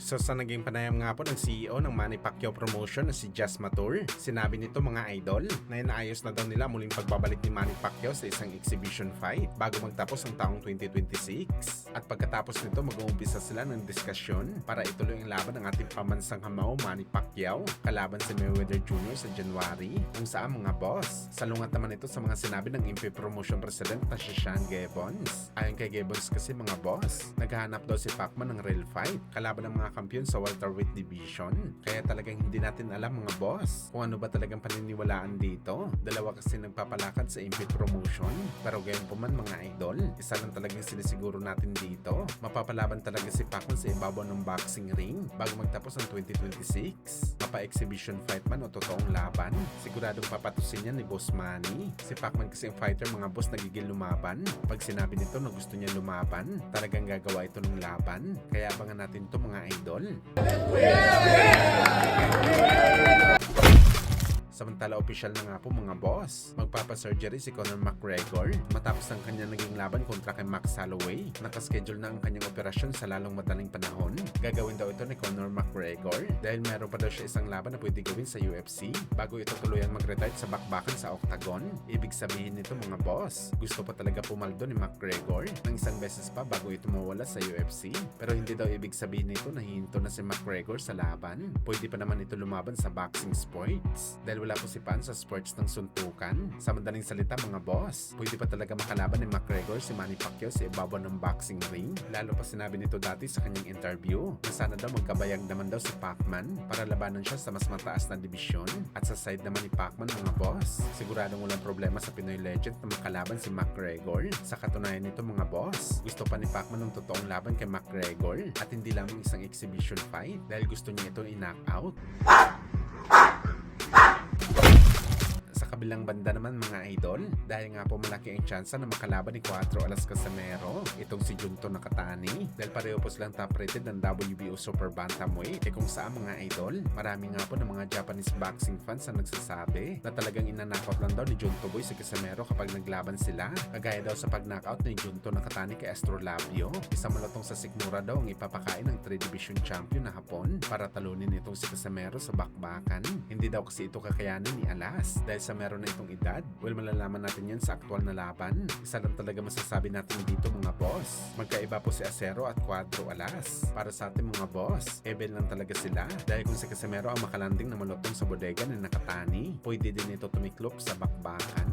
So sa naging panayam nga po ng CEO ng Manny Pacquiao Promotion na si Jess Matur, sinabi nito mga idol na inaayos na daw nila muling pagbabalik ni Manny Pacquiao sa isang exhibition fight bago magtapos ang taong 2026. At pagkatapos nito mag-uumpisa sila ng diskusyon para ituloy ang laban ng ating pamansang hamao Manny Pacquiao kalaban si Mayweather Jr. sa January, kung saan mga boss. Salungat naman ito sa mga sinabi ng MP Promotion President na si Sean Gibbons. Ayon kay Gibbons kasi mga boss, naghahanap daw si Pacman ng real fight kalaban ng mga kampiyon sa welterweight division. Kaya talagang hindi natin alam mga boss kung ano ba talagang paniniwalaan dito. Dalawa kasi nagpapalakad sa MP Promotion. Pero gayon po man mga idol, isa lang talagang sinisiguro natin dito. Mapapalaban talaga si Pacman sa ibabaw ng boxing ring bago magtapos ang 2026. Mapa-exhibition fight man o totoong laban, siguradong papatusin niya ni Boss Manny. Si Pacman kasi ang fighter mga boss nagigil lumaban. Pag sinabi nito na gusto niya lumaban, talagang gagawa ito ng laban. Kaya abangan natin to mga idol. Samantala, opisyal na nga po mga boss. Magpapasurgery si Conor McGregor matapos ang kanyang naging laban kontra kay Max Holloway. Nakaschedule na ang kanyang operasyon sa lalong madaling panahon. Gagawin daw ito ni Conor McGregor dahil meron pa daw siya isang laban na pwede gawin sa UFC bago ito tuluyan mag-retire sa bakbakan sa octagon. Ibig sabihin nito mga boss, gusto pa talaga pumaldo ni McGregor ng isang beses pa bago ito mawala sa UFC. Pero hindi daw ibig sabihin nito na hihinto na si McGregor sa laban. Pwede pa naman ito lumaban sa boxing sports dahil wala po si Pan sa sports ng suntukan. Sa madaling salita mga boss, pwede pa talaga makalaban ni McGregor si Manny Pacquiao sa ibabaw ng boxing ring. Lalo pa sinabi nito dati sa kanyang interview na sana daw magkabayag naman daw si Pacman para labanan siya sa mas mataas na dibisyon. At sa side naman ni Pacman mga boss, siguradong walang problema sa Pinoy legend na makalaban si McGregor. Sa katunayan nito mga boss, gusto pa ni Pacman ng totoong laban kay McGregor at hindi lamang isang exhibition fight dahil gusto niya ito i-knock out. Kabilang banda naman mga idol, dahil nga po malaki ang tsansa na makalaban ni Cuatro Alas Casimero itong si Junto Nakatani dahil pareho po silang top rated ng WBO Super Bantamweight. Kung saan mga idol, marami nga po ng mga Japanese boxing fans na nagsasabi na talagang inanakot lang daw ni Junto Boy si Casimero kapag naglaban sila, kagaya daw sa pag-knockout ni Junto Nakatani kay Astrolabio. Isang malutong sa sikmura daw ang ipapakain ng 3 division champion na Hapon para talunin itong si Casimero sa bakbakan. Hindi daw kasi ito kakayanin ni Alas dahil sa meron na itong edad. Well, malalaman natin yan sa aktual na laban. Isa lang talaga masasabi natin dito mga boss. Magkaiba po si Acero at Cuatro Alas. Para sa ating mga boss, ebel lang talaga sila. Dahil kung si Casimero ang makalanding na malutong sa bodega ni Nakatani, pwede din ito tumiklop sa bakbakan.